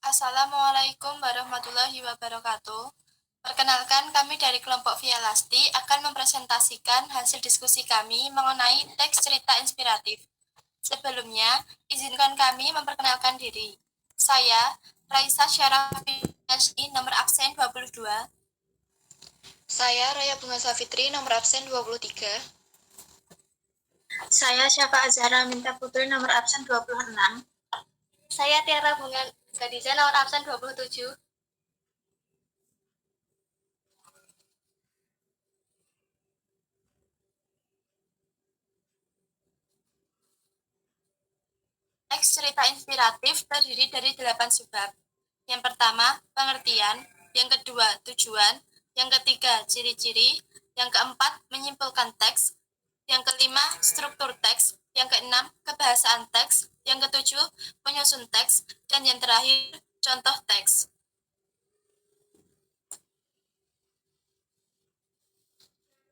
Assalamualaikum warahmatullahi wabarakatuh. Perkenalkan, kami dari kelompok Via Lasti akan mempresentasikan hasil diskusi kami mengenai teks cerita inspiratif. Sebelumnya, izinkan kami memperkenalkan diri. Saya, Raisa Syarafi, nomor absen 22. Saya Raya Bunga Safitri, nomor absen 23. Saya Syafa Azhara Minta Putri, nomor absen 26. Saya Tiara Bunga Gadija, nomor absen 27. Teks cerita inspiratif terdiri dari 8 subbab. Yang pertama, pengertian. Yang kedua, tujuan. Yang ketiga, ciri-ciri. Yang keempat, menyimpulkan teks. Yang kelima, struktur teks. Yang keenam, kebahasaan teks. Yang ketujuh, penyusun teks. Dan yang terakhir, contoh teks.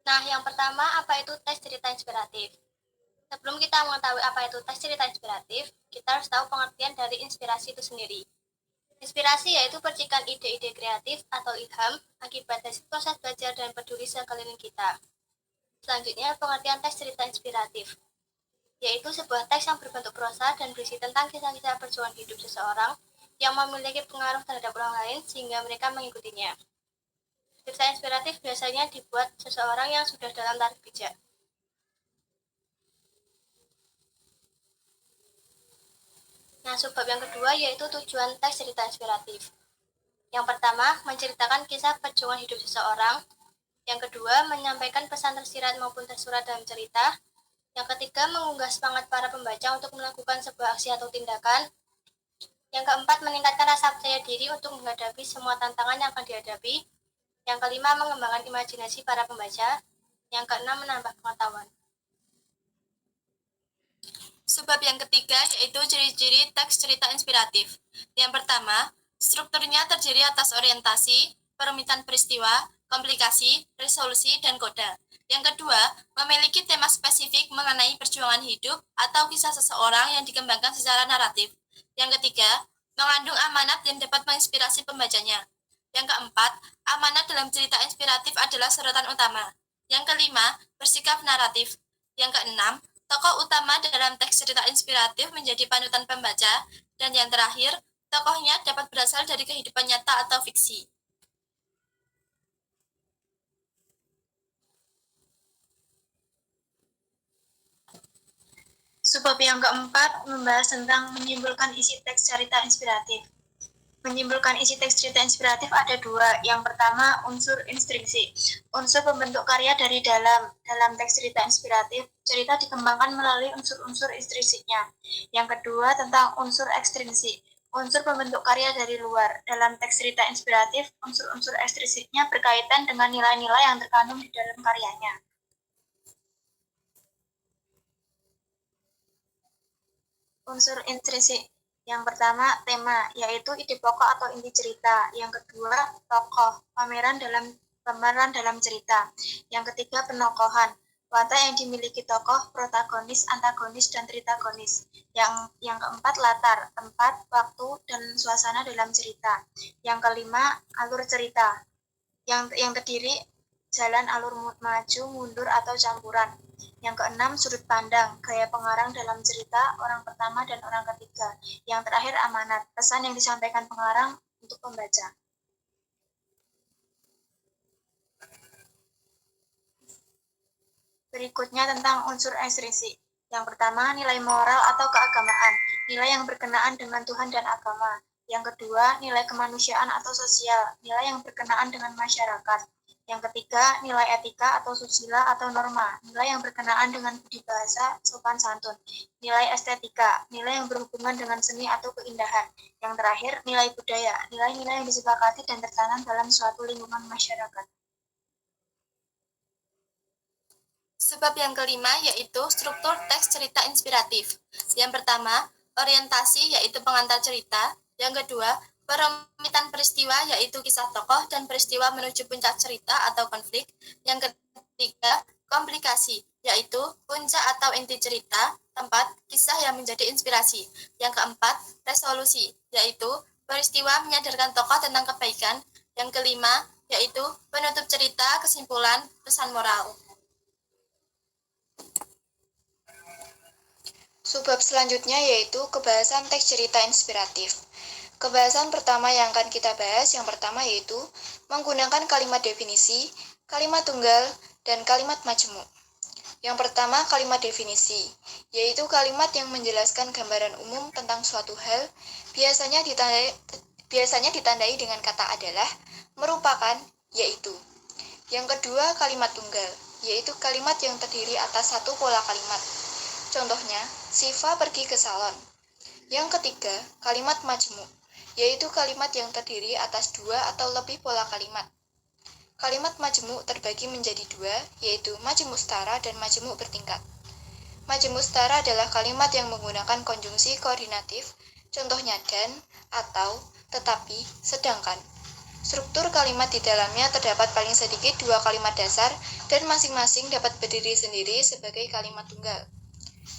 Nah, yang pertama, apa itu teks cerita inspiratif? Sebelum kita mengetahui apa itu teks cerita inspiratif, kita harus tahu pengertian dari inspirasi itu sendiri. Inspirasi yaitu percikan ide-ide kreatif atau ilham akibat dari proses belajar dan peduli sekeliling kita. Selanjutnya, pengertian teks cerita inspiratif, yaitu sebuah teks yang berbentuk prosa dan berisi tentang kisah-kisah perjuangan hidup seseorang yang memiliki pengaruh terhadap orang lain sehingga mereka mengikutinya. Cerita inspiratif biasanya dibuat seseorang yang sudah dalam tarikh bijak. Nah, subbab yang kedua yaitu tujuan teks cerita inspiratif. Yang pertama, menceritakan kisah perjuangan hidup seseorang. Yang kedua, menyampaikan pesan tersirat maupun tersurat dalam cerita. Yang ketiga, mengunggah semangat para pembaca untuk melakukan sebuah aksi atau tindakan. Yang keempat, meningkatkan rasa percaya diri untuk menghadapi semua tantangan yang akan dihadapi. Yang kelima, mengembangkan imajinasi para pembaca. Yang keenam, menambah pengetahuan. Subbab yang ketiga yaitu ciri-ciri teks cerita inspiratif. Yang pertama, strukturnya terdiri atas orientasi, perumitan peristiwa, komplikasi, resolusi, dan koda. Yang kedua, memiliki tema spesifik mengenai perjuangan hidup atau kisah seseorang yang dikembangkan secara naratif. Yang ketiga, mengandung amanat yang dapat menginspirasi pembacanya. Yang keempat, amanat dalam cerita inspiratif adalah sorotan utama. Yang kelima, bersikap naratif. Yang keenam, tokoh utama dalam teks cerita inspiratif menjadi panutan pembaca. Dan yang terakhir, tokohnya dapat berasal dari kehidupan nyata atau fiksi. Subbab yang keempat membahas tentang menyimpulkan isi teks cerita inspiratif. Menyimpulkan isi teks cerita inspiratif ada dua. Yang pertama, unsur instriksi. Unsur pembentuk karya dari dalam teks cerita inspiratif, cerita dikembangkan melalui unsur-unsur instriksinya. Yang kedua, tentang unsur ekstrinsi. Unsur pembentuk karya dari luar. Dalam teks cerita inspiratif, unsur-unsur ekstrinsiknya berkaitan dengan nilai-nilai yang terkandung di dalam karyanya. Unsur intrinsik. Yang pertama, tema, yaitu ide pokok atau inti cerita. Yang kedua, tokoh, pemeran dalam cerita. Yang ketiga, penokohan, watak yang dimiliki tokoh, protagonis, antagonis, dan tritagonis. Yang keempat, latar, tempat, waktu, dan suasana dalam cerita. Yang kelima, alur cerita. Yang terdiri jalan alur maju, mundur, atau campuran. Yang keenam, sudut pandang, gaya pengarang dalam cerita, orang pertama dan orang ketiga. Yang terakhir, amanat, pesan yang disampaikan pengarang untuk pembaca. Berikutnya tentang unsur ekstrinsi. Yang pertama, nilai moral atau keagamaan, nilai yang berkenaan dengan Tuhan dan agama. Yang kedua, nilai kemanusiaan atau sosial, nilai yang berkenaan dengan masyarakat. Yang ketiga, nilai etika atau susila atau norma, nilai yang berkenaan dengan budi bahasa, sopan santun. Nilai estetika, nilai yang berhubungan dengan seni atau keindahan. Yang terakhir, nilai budaya, nilai-nilai yang disepakati dan tertanam dalam suatu lingkungan masyarakat. Sebab yang kelima yaitu struktur teks cerita inspiratif. Yang pertama, orientasi yaitu pengantar cerita. Yang kedua, perumitan peristiwa yaitu kisah tokoh dan peristiwa menuju puncak cerita atau konflik. Yang ketiga, komplikasi yaitu puncak atau inti cerita, tempat, kisah yang menjadi inspirasi. Yang keempat, resolusi yaitu Peristiwa menyadarkan tokoh tentang kebaikan. Yang kelima, yaitu penutup cerita, kesimpulan, pesan moral. Subbab selanjutnya yaitu kebahasan teks cerita inspiratif. Kebahasan pertama yang akan kita bahas yang pertama yaitu menggunakan kalimat definisi, kalimat tunggal, dan kalimat majemuk. Yang pertama kalimat definisi, yaitu kalimat yang menjelaskan gambaran umum tentang suatu hal, biasanya ditandai dengan kata adalah, merupakan, yaitu. Yang kedua kalimat tunggal, yaitu kalimat yang terdiri atas satu pola kalimat. Contohnya, Siva pergi ke salon. Yang ketiga, kalimat majemuk, yaitu kalimat yang terdiri atas dua atau lebih pola kalimat. Kalimat majemuk terbagi menjadi dua, yaitu majemuk setara dan majemuk bertingkat. Majemuk setara adalah kalimat yang menggunakan konjungsi koordinatif, contohnya dan, atau, tetapi, sedangkan. Struktur kalimat di dalamnya terdapat paling sedikit dua kalimat dasar dan masing-masing dapat berdiri sendiri sebagai kalimat tunggal.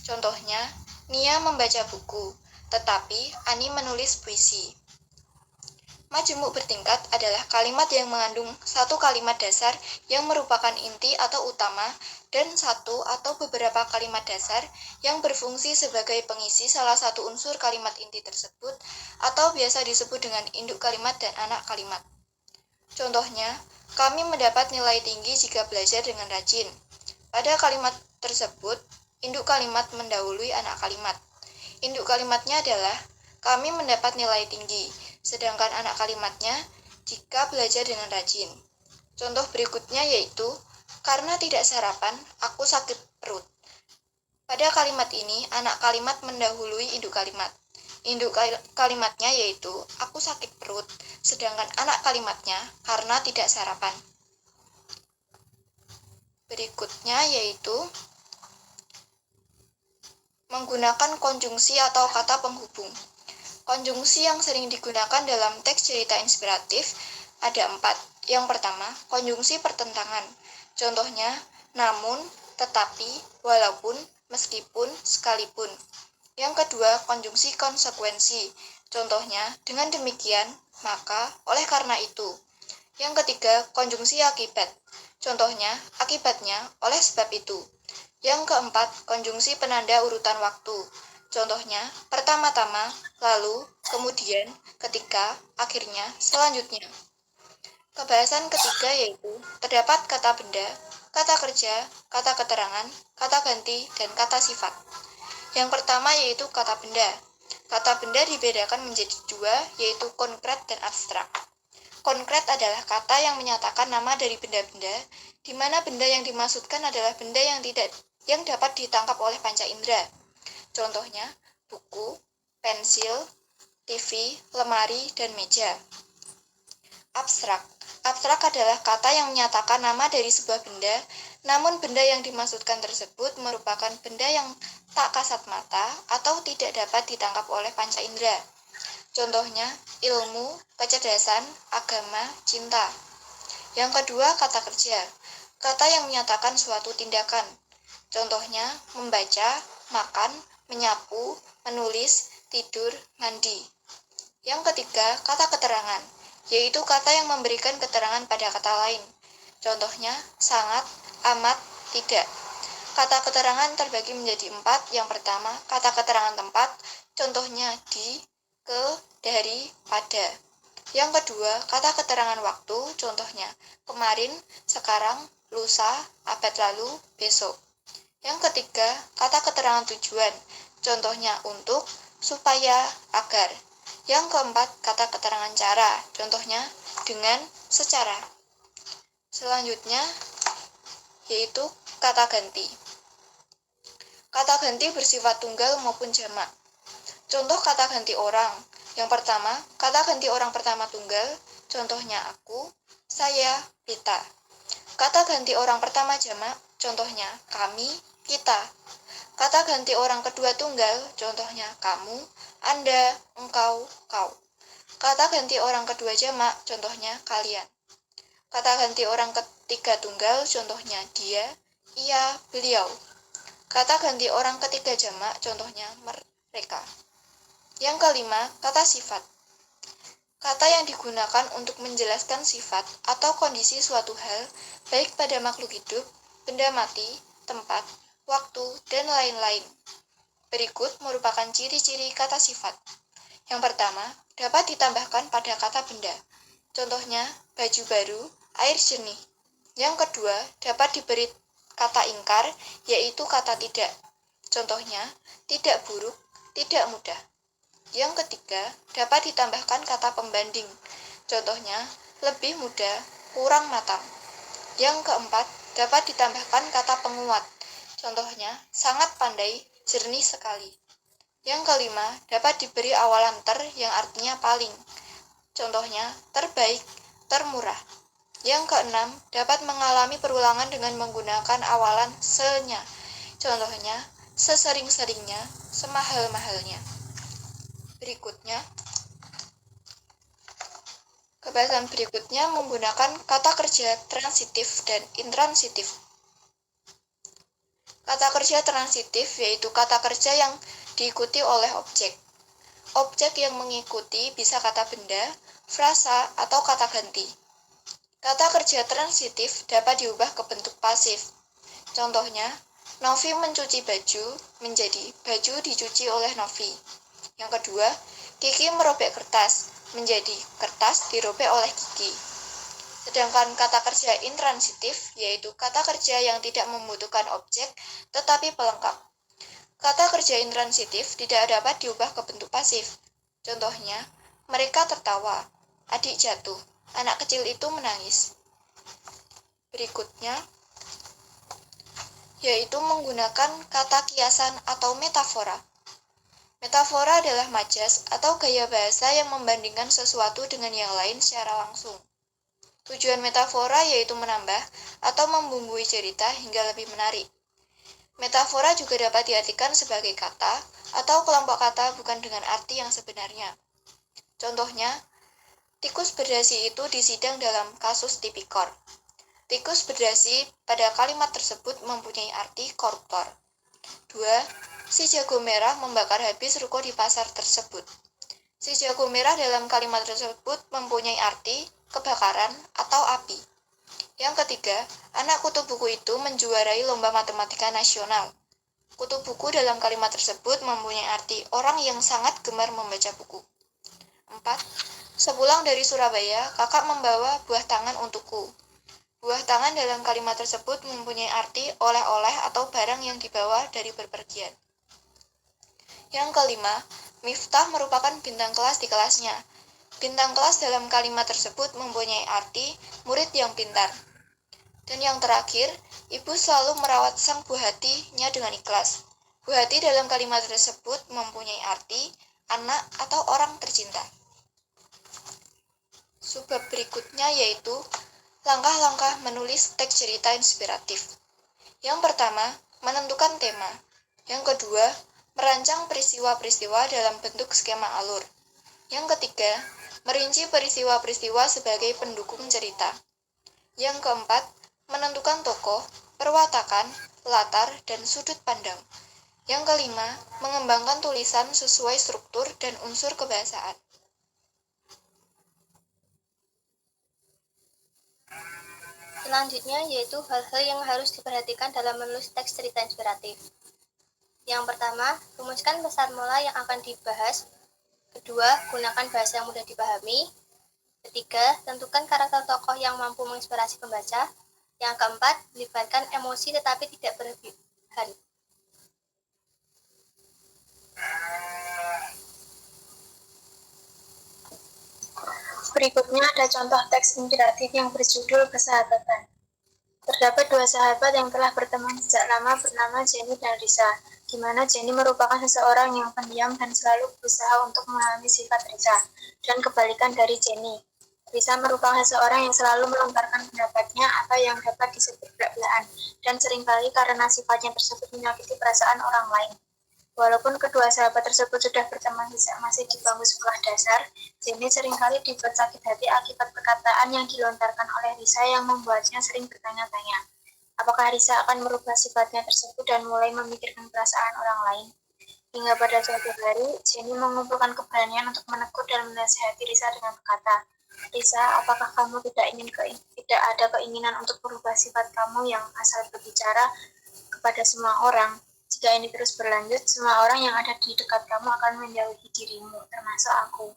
Contohnya, Nia membaca buku, tetapi Ani menulis puisi. Majemuk bertingkat adalah kalimat yang mengandung satu kalimat dasar yang merupakan inti atau utama dan satu atau beberapa kalimat dasar yang berfungsi sebagai pengisi salah satu unsur kalimat inti tersebut atau biasa disebut dengan induk kalimat dan anak kalimat. Contohnya, kami mendapat nilai tinggi jika belajar dengan rajin. Pada kalimat tersebut, induk kalimat mendahului anak kalimat. Induk kalimatnya adalah, kami mendapat nilai tinggi, sedangkan anak kalimatnya, jika belajar dengan rajin. Contoh berikutnya yaitu, karena tidak sarapan, aku sakit perut. Pada kalimat ini, anak kalimat mendahului induk kalimat. Induk kalimatnya yaitu, aku sakit perut, sedangkan anak kalimatnya, karena tidak sarapan. Berikutnya yaitu, menggunakan konjungsi atau kata penghubung. Konjungsi yang sering digunakan dalam teks cerita inspiratif ada 4. Yang pertama, konjungsi pertentangan. Contohnya, namun, tetapi, walaupun, meskipun, sekalipun. Yang kedua, konjungsi konsekuensi. Contohnya, dengan demikian, maka, oleh karena itu. Yang ketiga, konjungsi akibat. Contohnya, akibatnya, oleh sebab itu. Yang keempat, konjungsi penanda urutan waktu. Contohnya, pertama-tama, lalu, kemudian, ketika, akhirnya, selanjutnya. Kebahasan ketiga yaitu, terdapat kata benda, kata kerja, kata keterangan, kata ganti, dan kata sifat. Yang pertama yaitu kata benda. Kata benda dibedakan menjadi dua, yaitu konkret dan abstrak. Konkret adalah kata yang menyatakan nama dari benda-benda, di mana benda yang dimaksudkan adalah benda yang dapat ditangkap oleh panca indera. Contohnya, buku, pensil, TV, lemari, dan meja. Abstrak. Abstrak adalah kata yang menyatakan nama dari sebuah benda, namun benda yang dimaksudkan tersebut merupakan benda yang tak kasat mata atau tidak dapat ditangkap oleh panca indera. Contohnya, ilmu, kecerdasan, agama, cinta. Yang kedua, kata kerja. Kata yang menyatakan suatu tindakan. Contohnya, membaca, makan, menyapu, menulis, tidur, mandi. Yang ketiga, kata keterangan, yaitu kata yang memberikan keterangan pada kata lain. Contohnya, sangat, amat, tidak. Kata keterangan terbagi menjadi 4. Yang pertama, kata keterangan tempat, contohnya di, ke, dari, pada. Yang kedua, kata keterangan waktu, contohnya kemarin, sekarang, lusa, abad lalu, besok. Yang ketiga, kata keterangan tujuan, contohnya untuk, supaya, agar. Yang keempat, kata keterangan cara, contohnya dengan, secara. Selanjutnya, yaitu kata ganti. Kata ganti bersifat tunggal maupun jamak. Contoh kata ganti orang. Yang pertama, kata ganti orang pertama tunggal, contohnya aku, saya, kita. Kata ganti orang pertama jamak, contohnya kami, kita. Kata ganti orang kedua tunggal, contohnya kamu, Anda, engkau, kau. Kata ganti orang kedua jamak, contohnya kalian. Kata ganti orang ketiga tunggal, contohnya dia, ia, beliau. Kata ganti orang ketiga jamak, contohnya mereka. Yang kelima, kata sifat. Kata yang digunakan untuk menjelaskan sifat atau kondisi suatu hal, baik pada makhluk hidup, benda mati, tempat, waktu, dan lain-lain. Berikut merupakan ciri-ciri kata sifat. Yang pertama, dapat ditambahkan pada kata benda. Contohnya, baju baru, air jernih. Yang kedua, dapat diberi kata ingkar, yaitu kata tidak. Contohnya, tidak buruk, tidak mudah. Yang ketiga, dapat ditambahkan kata pembanding. Contohnya, lebih mudah, kurang matang. Yang keempat, dapat ditambahkan kata penguat. Contohnya, sangat pandai, jernih sekali. Yang kelima, dapat diberi awalan ter yang artinya paling. Contohnya, terbaik, termurah. Yang keenam, dapat mengalami perulangan dengan menggunakan awalan se-nya. Contohnya, sesering-seringnya, semahal-mahalnya. Berikutnya, kebahasan berikutnya menggunakan kata kerja transitif dan intransitif. Kata kerja transitif yaitu kata kerja yang diikuti oleh objek. Objek yang mengikuti bisa kata benda, frasa, atau kata ganti. Kata kerja transitif dapat diubah ke bentuk pasif. Contohnya, Novi mencuci baju menjadi baju dicuci oleh Novi. Yang kedua, Kiki merobek kertas menjadi kertas dirobek oleh Kiki. Sedangkan kata kerja intransitif yaitu kata kerja yang tidak membutuhkan objek tetapi pelengkap. Kata kerja intransitif tidak dapat diubah ke bentuk pasif. Contohnya, mereka tertawa, adik jatuh, anak kecil itu menangis. Berikutnya, yaitu menggunakan kata kiasan atau metafora. Metafora adalah majas atau gaya bahasa yang membandingkan sesuatu dengan yang lain secara langsung. Tujuan metafora yaitu menambah atau membumbui cerita hingga lebih menarik. Metafora juga dapat diartikan sebagai kata atau kelompok kata bukan dengan arti yang sebenarnya. Contohnya, tikus berdasi itu disidang dalam kasus tipikor. Tikus berdasi pada kalimat tersebut mempunyai arti koruptor. 2. Si jago merah membakar habis ruko di pasar tersebut. Si jago merah dalam kalimat tersebut mempunyai arti kebakaran atau api. Yang ketiga, anak kutu buku itu menjuarai lomba matematika nasional. Kutu buku dalam kalimat tersebut mempunyai arti orang yang sangat gemar membaca buku. 4. Sepulang dari Surabaya, kakak membawa buah tangan untukku. Buah tangan dalam kalimat tersebut mempunyai arti oleh-oleh atau barang yang dibawa dari bepergian. Yang kelima, Miftah merupakan bintang kelas di kelasnya. Bintang kelas dalam kalimat tersebut mempunyai arti murid yang pintar. Dan yang terakhir, ibu selalu merawat sang buah hatinya dengan ikhlas. Buah hati dalam kalimat tersebut mempunyai arti anak atau orang tercinta. Subbab berikutnya yaitu langkah-langkah menulis teks cerita inspiratif. Yang pertama, menentukan tema. Yang kedua, merancang peristiwa-peristiwa dalam bentuk skema alur. Yang ketiga, merinci peristiwa-peristiwa sebagai pendukung cerita. Yang keempat, menentukan tokoh, perwatakan, latar, dan sudut pandang. Yang kelima, mengembangkan tulisan sesuai struktur dan unsur kebahasaan. Selanjutnya yaitu hal-hal yang harus diperhatikan dalam menulis teks cerita inspiratif. Yang pertama, rumuskan pesan mola yang akan dibahas. Kedua, gunakan bahasa yang mudah dipahami. Ketiga, tentukan karakter tokoh yang mampu menginspirasi pembaca. Yang keempat, libatkan emosi tetapi tidak berlebihan. Berikutnya ada contoh teks inspiratif yang berjudul Persahabatan. Terdapat dua sahabat yang telah berteman sejak lama bernama Jenny dan Risa, di mana Jenny merupakan seseorang yang pendiam dan selalu berusaha untuk memahami sifat Risa, dan kebalikan dari Jenny. Risa merupakan seseorang yang selalu melontarkan pendapatnya apa yang dapat disebut belak-belakan, dan seringkali karena sifatnya tersebut menyakiti perasaan orang lain. Walaupun kedua sahabat tersebut sudah berteman sejak masih di bangku sekolah dasar, Jenny seringkali dibuat sakit hati akibat perkataan yang dilontarkan oleh Risa yang membuatnya sering bertanya-tanya, apakah Risa akan merubah sifatnya tersebut dan mulai memikirkan perasaan orang lain. Hingga pada suatu hari, Jenny mengumpulkan keberanian untuk menegur dan menasihati Risa dengan berkata, Risa, apakah kamu tidak ada keinginan untuk merubah sifat kamu yang asal berbicara kepada semua orang? Jika ini terus berlanjut, semua orang yang ada di dekat kamu akan menjauhi dirimu, termasuk aku.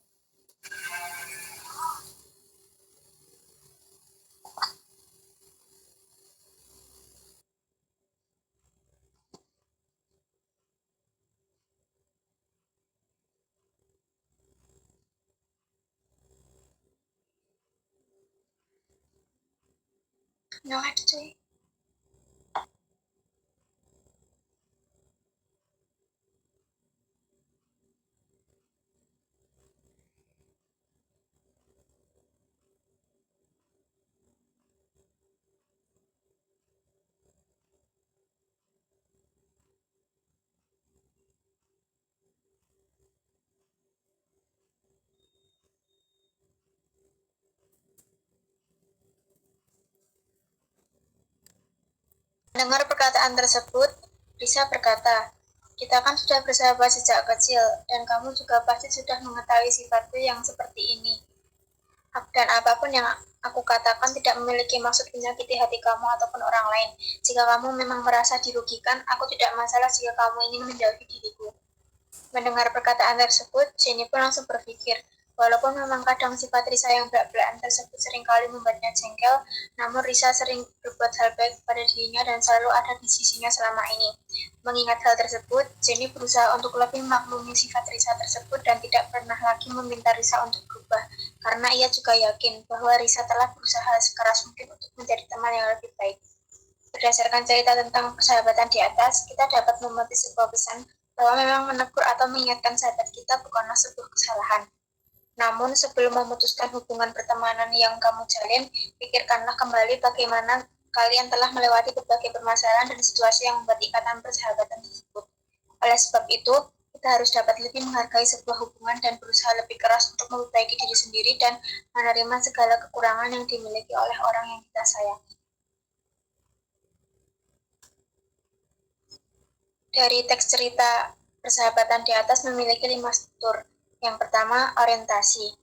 No, actually. Mendengar perkataan tersebut, Risa berkata, kita kan sudah bersahabat sejak kecil, dan kamu juga pasti sudah mengetahui sifatku yang seperti ini. Dan apapun yang aku katakan tidak memiliki maksud menyakiti hati kamu ataupun orang lain. Jika kamu memang merasa dirugikan, aku tidak masalah jika kamu ingin menjauhi diriku. Mendengar perkataan tersebut, Jenny pun langsung berpikir, walaupun memang kadang sifat Risa yang belak-belakan tersebut seringkali membuatnya jengkel, namun Risa sering berbuat hal baik kepada dirinya dan selalu ada di sisinya selama ini. Mengingat hal tersebut, Jenny berusaha untuk lebih memaklumi sifat Risa tersebut dan tidak pernah lagi meminta Risa untuk berubah, karena ia juga yakin bahwa Risa telah berusaha sekeras mungkin untuk menjadi teman yang lebih baik. Berdasarkan cerita tentang persahabatan di atas, kita dapat memetik sebuah pesan bahwa memang menegur atau mengingatkan sahabat kita bukanlah sebuah kesalahan. Namun sebelum memutuskan hubungan pertemanan yang kamu jalin, pikirkanlah kembali bagaimana kalian telah melewati berbagai permasalahan dan situasi yang membuat ikatan persahabatan tersebut. Oleh sebab itu, kita harus dapat lebih menghargai sebuah hubungan dan berusaha lebih keras untuk memperbaiki diri sendiri dan menerima segala kekurangan yang dimiliki oleh orang yang kita sayangi. Dari teks cerita persahabatan di atas memiliki 5 struktur. Yang pertama, orientasi.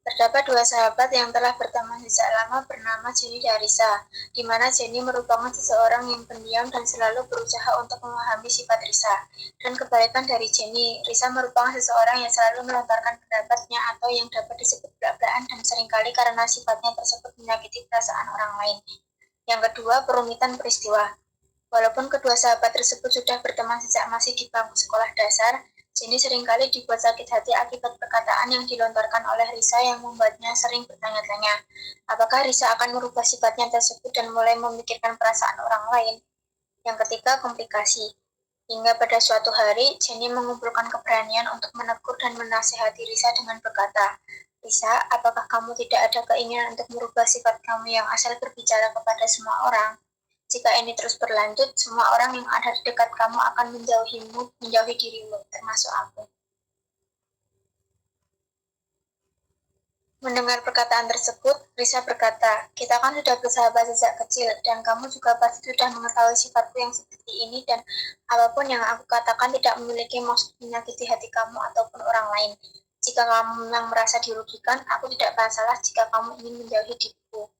Terdapat 2 sahabat yang telah berteman sejak lama bernama Jenny dan Risa, di mana Jenny merupakan seseorang yang pendiam dan selalu berusaha untuk memahami sifat Risa. Dan kebalikan dari Jenny, Risa merupakan seseorang yang selalu melontarkan pendapatnya atau yang dapat disebut belak-belakan dan seringkali karena sifatnya tersebut menyakiti perasaan orang lain. Yang kedua, perumitan peristiwa. Walaupun kedua sahabat tersebut sudah berteman sejak masih di bangku sekolah dasar, Jenny seringkali dibuat sakit hati akibat perkataan yang dilontarkan oleh Risa yang membuatnya sering bertanya-tanya, apakah Risa akan merubah sifatnya tersebut dan mulai memikirkan perasaan orang lain. Yang ketiga, komplikasi. Hingga pada suatu hari, Jenny mengumpulkan keberanian untuk menegur dan menasihati Risa dengan berkata, Risa, apakah kamu tidak ada keinginan untuk merubah sifat kamu yang asal berbicara kepada semua orang? Jika ini terus berlanjut, semua orang yang ada di dekat kamu akan menjauhi dirimu, termasuk aku. Mendengar perkataan tersebut, Risa berkata, kita kan sudah bersahabat sejak kecil, dan kamu juga pasti sudah mengetahui sifatku yang seperti ini, dan apapun yang aku katakan tidak memiliki maksud menyakiti hati kamu ataupun orang lain. Jika kamu memang merasa dirugikan, aku tidak masalah jika kamu ingin menjauhi diriku.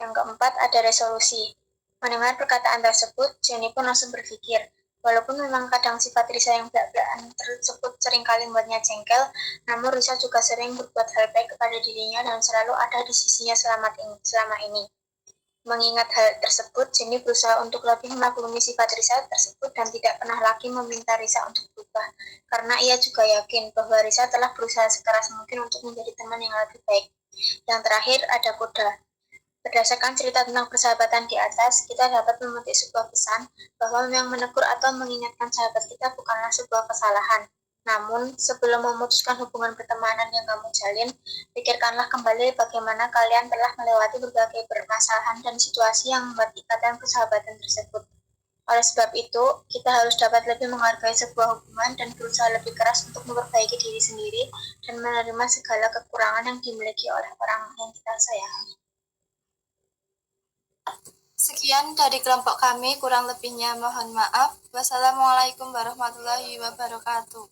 Yang keempat, ada resolusi. Mendengar perkataan tersebut, Jenny pun langsung berpikir, walaupun memang kadang sifat Risa yang belak-belakan tersebut seringkali membuatnya jengkel, namun Risa juga sering berbuat hal baik kepada dirinya dan selalu ada di sisinya selama ini. Mengingat hal tersebut, Jenny berusaha untuk lebih memaklumi sifat Risa tersebut dan tidak pernah lagi meminta Risa untuk berubah, karena ia juga yakin bahwa Risa telah berusaha sekeras mungkin untuk menjadi teman yang lebih baik. Yang terakhir, ada koda. Berdasarkan cerita tentang persahabatan di atas, kita dapat memetik sebuah pesan bahwa memang menegur atau mengingatkan sahabat kita bukanlah sebuah kesalahan. Namun, sebelum memutuskan hubungan pertemanan yang kamu jalin, pikirkanlah kembali bagaimana kalian telah melewati berbagai permasalahan dan situasi yang membuat ikatan persahabatan tersebut. Oleh sebab itu, kita harus dapat lebih menghargai sebuah hubungan dan berusaha lebih keras untuk memperbaiki diri sendiri dan menerima segala kekurangan yang dimiliki oleh orang yang kita sayangi. Sekian dari kelompok kami, kurang lebihnya mohon maaf. Wassalamualaikum warahmatullahi wabarakatuh.